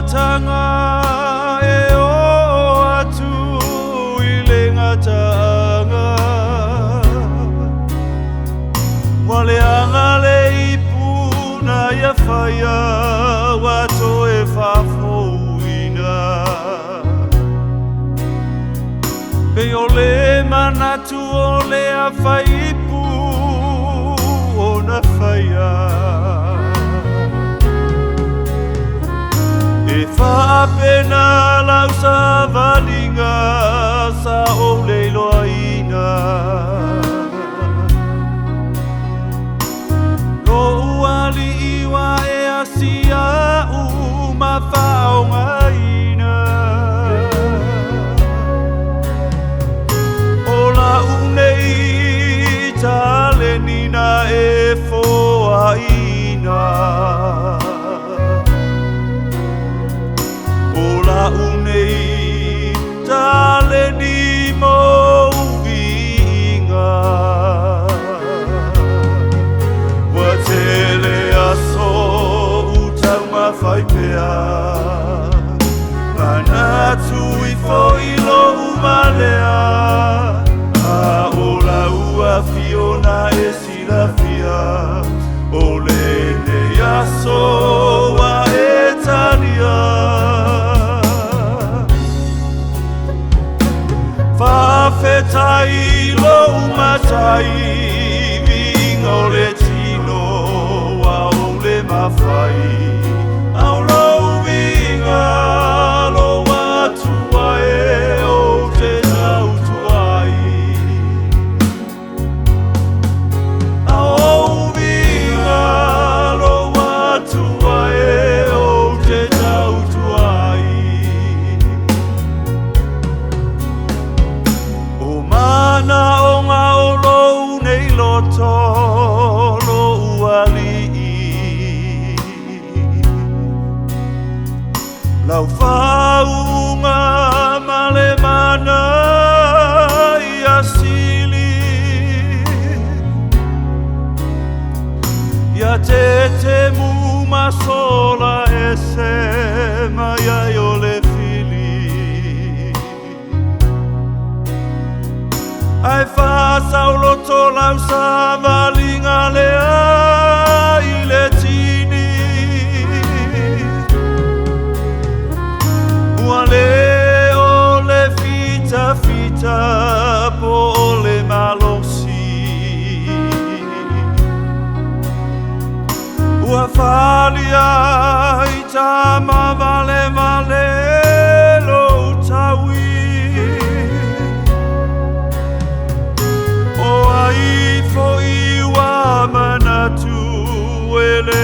matanga e o atu I le ngatanga Wale anga le ipuna ia whaia wato e whawhouina Pe o le manatu o le a whaipu o na whaia E whaapena lau sa valinga sa o le loaina Lo uali iwa e asia uma whaongaina Ola unei tale nina e foaina Ola unei tale ni mo uinga Wa Tele Aso u Taumafai Pea Manatu I foilo umalea A ola ua fiona e silafia Ole ne aso wa etania Whawhetai lo umatai Vinga o le tino wa o le mawhai Au lo vinga lo watua e o te tautuai Au vinga lo watua e o te tautuai Mana o ngā o lou nei loto lo uali Lau whaunga male mana I asili Ia te mu masola e se mai ai o le Ai whasau loto lau sa valinga lea I le tini Ua le o le fita po o le malosi Ua whalia I tama vale lo taui I fo I wa manatu ele